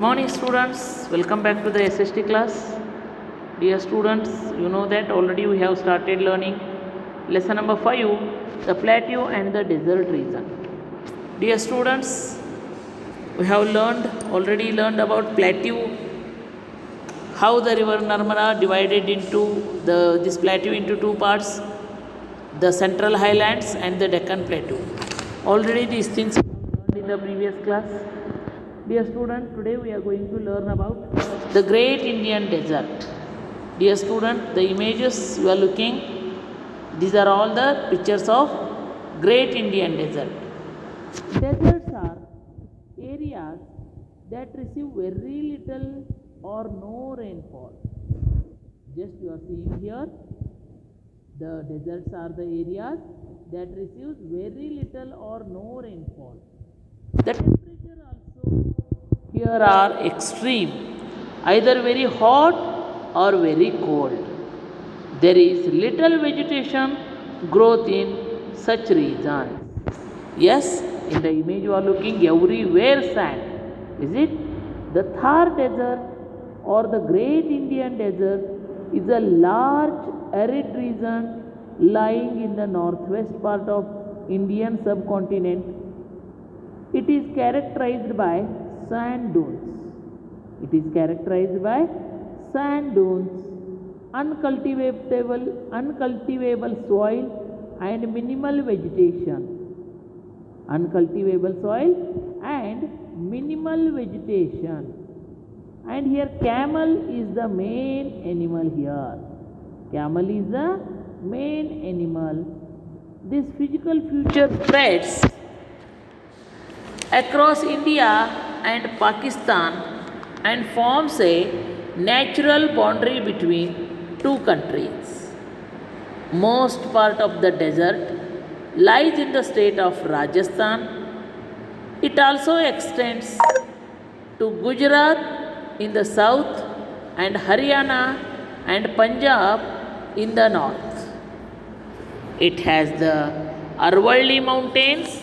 Morning students, welcome back to the SST class. Dear students, you know that already we have started learning lesson number 5, the plateau and the desert region. Dear students, we have already learned about plateau, how the river Narmada divided into this plateau into two parts, the central highlands and the Deccan plateau. Already these things we have learned in the previous class. Dear student, today we are going to learn about the Great Indian Desert. Dear student, the images you are looking, these are all the pictures of Great Indian Desert. Deserts are areas that receive very little or no rainfall. Just you are seeing here, the deserts are the areas that receives very little or no rainfall. The temperature also here are extreme, either very hot or very cold. There is little vegetation growth in such regions. Yes, in the image you are looking, everywhere sand. Is it? The Thar Desert or the Great Indian Desert is a large arid region lying in the northwest part of Indian subcontinent. It is characterized by sand dunes. It is characterized by sand dunes, uncultivable soil and minimal vegetation. Uncultivable soil and minimal vegetation. And here camel is the main animal here. Camel is the main animal. This physical feature spreads across India and Pakistan and forms a natural boundary between two countries. Most part of the desert lies in the state of Rajasthan. It also extends to Gujarat in the south and Haryana and Punjab in the north. It has the Aravalli Mountains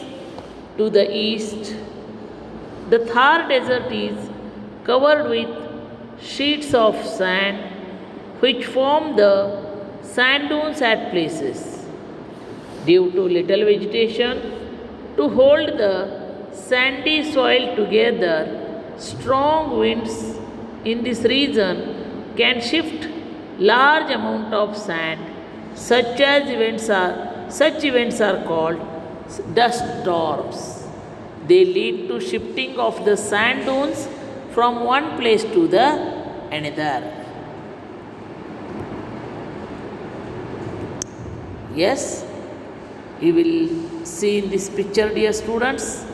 to the east. The Thar Desert is covered with sheets of sand which form the sand dunes at places. Due to little vegetation, to hold the sandy soil together, strong winds in this region can shift large amount of sand. Such events are called dust storms. They lead to shifting of the sand dunes from one place to the another. Yes, you will see in this picture, dear students,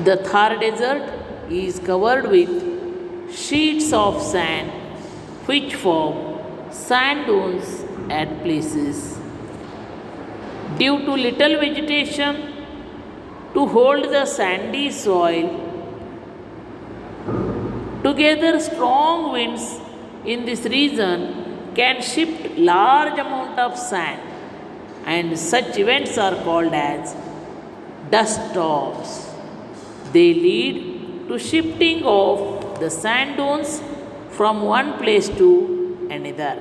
the Thar Desert is covered with sheets of sand which form sand dunes at places. Due to little vegetation, to hold the sandy soil together, strong winds in this region can shift large amount of sand, and such events are called as dust storms. They lead to shifting of the sand dunes from one place to another.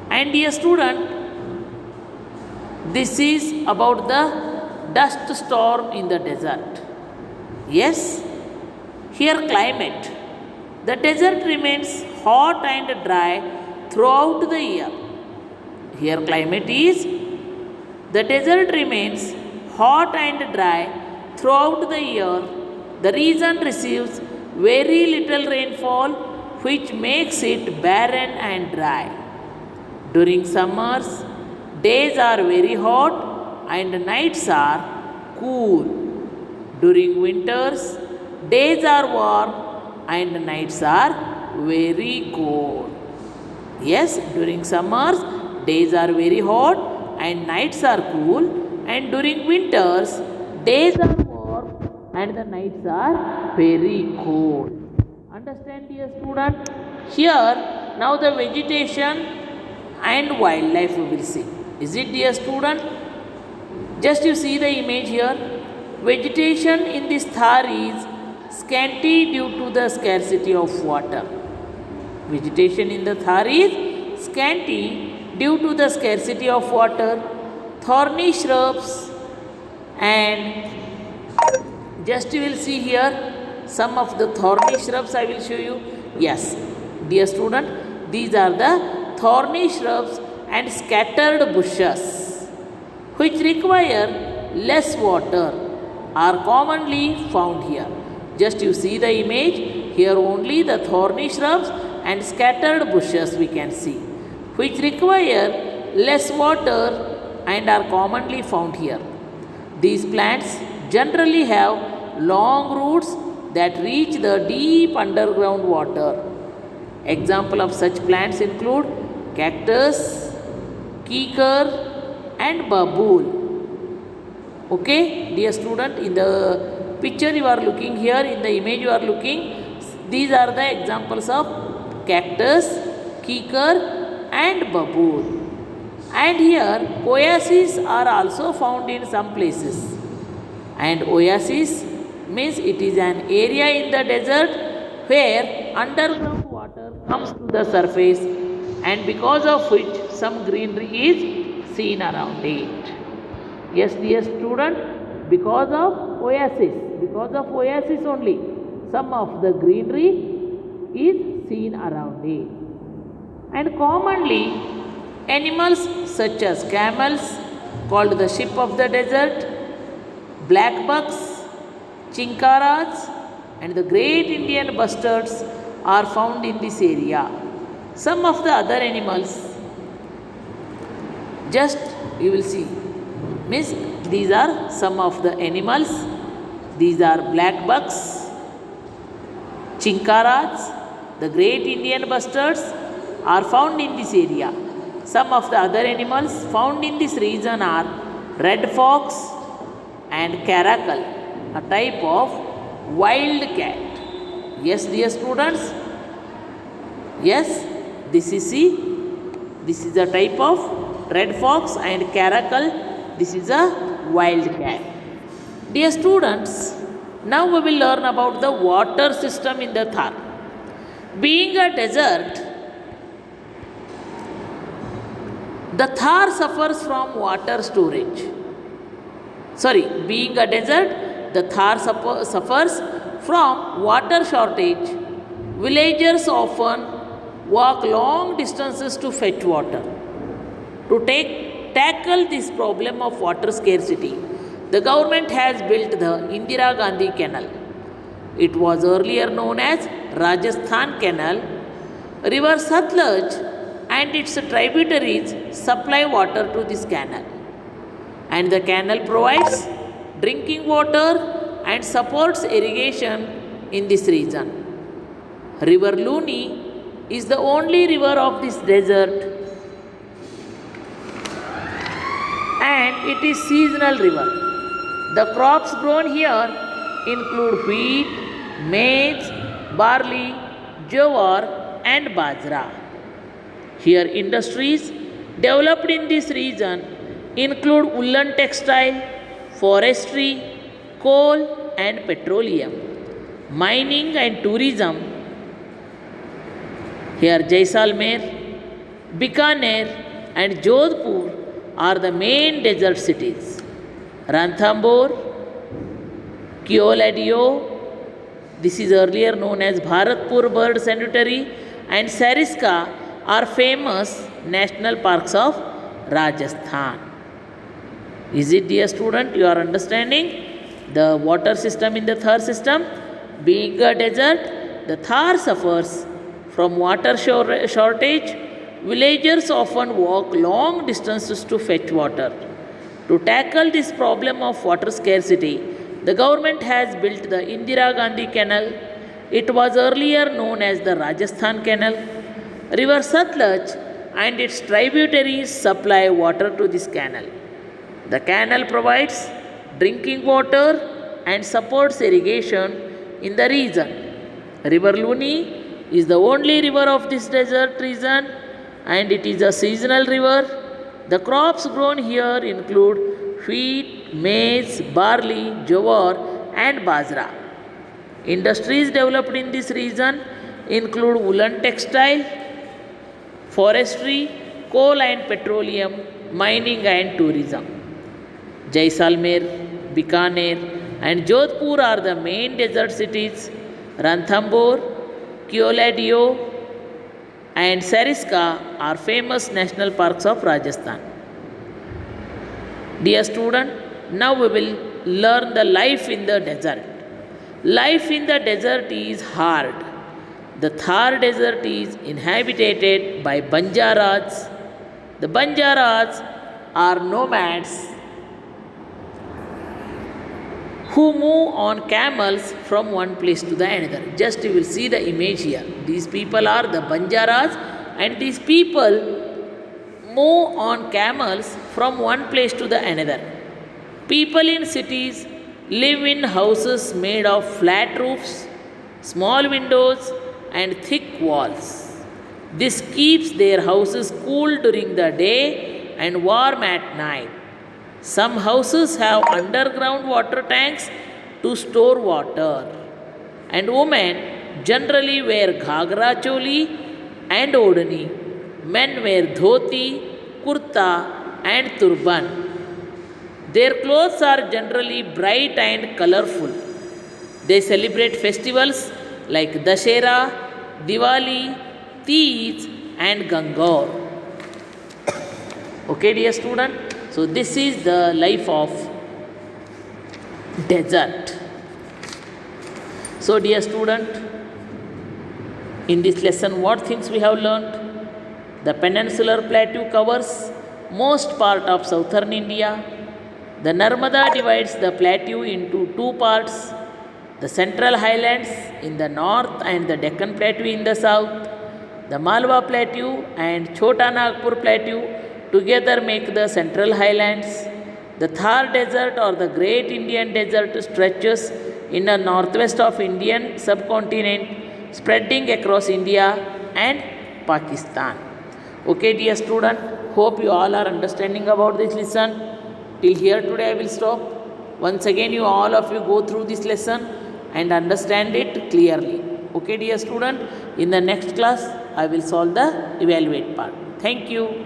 And dear student, this is about the dust storm in the desert. Yes, here climate. The desert remains hot and dry throughout the year. Here climate is, the desert remains hot and dry throughout the year. The region receives very little rainfall which makes it barren and dry. During summers, days are very hot and nights are cool. During winters, days are warm and nights are very cold. Yes, during summers, days are very hot and nights are cool, and during winters, days are warm and the nights are very cold. Understand, dear student? Here, now the vegetation and wildlife we will see. Is it, dear student? Just you see the image here. Vegetation in this Thar is scanty due to the scarcity of water. Vegetation in the Thar is scanty due to the scarcity of water. Thorny shrubs, and just you will see here some of the thorny shrubs I will show you. Yes, dear student, these are the thorny shrubs and scattered bushes which require less water are commonly found here. Just you see the image, here only the thorny shrubs and scattered bushes we can see, which require less water and are commonly found here. These plants generally have long roots that reach the deep underground water. Example of such plants include cactus, kikar and babool. Okay, dear student, in the picture you are looking here, in the image you are looking, these are the examples of cactus, kikar and babool. And here oases are also found in some places. And oasis means it is an area in the desert where underground water comes to the surface, and because of which some greenery is seen around it. Yes, dear student, because of oasis only, some of the greenery is seen around it. And commonly, animals such as camels, called the sheep of the desert, black bucks, chinkaras, and the great Indian bustards are found in this area. Some of the other animals, just you will see, means these are some of the animals. These are black bucks, chinkaras, the great Indian bustards are found in this area. Some of the other animals found in this region are red fox and caracal, a type of wild cat. Yes, dear students. Yes, this is a type of red fox and caracal. This is a wild cat. Dear students, now we will learn about the water system in the Thar. Being a desert, the Thar suffers from water storage. Being a desert, the Thar suffers from water shortage. Villagers often walk long distances to fetch water. To tackle this problem of water scarcity, the government has built the Indira Gandhi Canal. It was earlier known as Rajasthan Canal. River Satluj and its tributaries supply water to this canal, and the canal provides drinking water and supports irrigation in this region. River Luni is the only river of this desert, and it is seasonal river. The crops grown here include wheat, maize, barley, jowar and bajra. Here industries developed in this region include woolen textile, forestry, coal and petroleum, mining and tourism. Here Jaisalmer, Bikaner and Jodhpur are the main desert cities. Ranthambore, Keoladeo, this is earlier known as Bharatpur Bird Sanctuary, and Sariska are famous national parks of Rajasthan. Is it, dear student, you are understanding the water system in the Thar system? Being a desert, the Thar suffers from water shortage. Villagers often walk long distances to fetch water. To tackle this problem of water scarcity, the government has built the Indira Gandhi Canal. It was earlier known as the Rajasthan Canal. River Satluj and its tributaries supply water to this canal. The canal provides drinking water and supports irrigation in the region. River Luni is the only river of this desert region, and it is a seasonal river. The crops grown here include wheat, maize, barley, jowar, and bajra. Industries developed in this region include woolen textile, forestry, coal and petroleum, mining and tourism. Jaisalmer, Bikaner, and Jodhpur are the main desert cities. Ranthambore, Keoladeo, and Sariska are famous national parks of Rajasthan. Dear student, now we will learn the life in the desert. Life in the desert is hard. The Thar desert is inhabited by Banjaras. The Banjaras are nomads who move on camels from one place to the another. Just you will see the image here. These people are the Banjaras, and these people move on camels from one place to the another. People in cities live in houses made of flat roofs, small windows, and thick walls. This keeps their houses cool during the day and warm at night. Some houses have underground water tanks to store water. And women generally wear ghagra choli and odhani. Men wear dhoti, kurta, and turban. Their clothes are generally bright and colorful. They celebrate festivals like Dashera, Diwali, Teej, and Gangaur. Okay, dear student? So, this is the life of desert. So, dear student, in this lesson, what things we have learnt? The peninsular plateau covers most part of southern India. The Narmada divides the plateau into two parts, the central highlands in the north and the Deccan plateau in the south. The Malwa plateau and Chota Nagpur plateau together make the central highlands. The Thar desert or the Great Indian Desert stretches in the northwest of Indian subcontinent, spreading across India and Pakistan. Okay, dear student, hope you all are understanding about this lesson. Till here today I will stop. Once again you all of you go through this lesson and understand it clearly. Okay, dear student, in the next class I will solve the evaluate part. Thank you.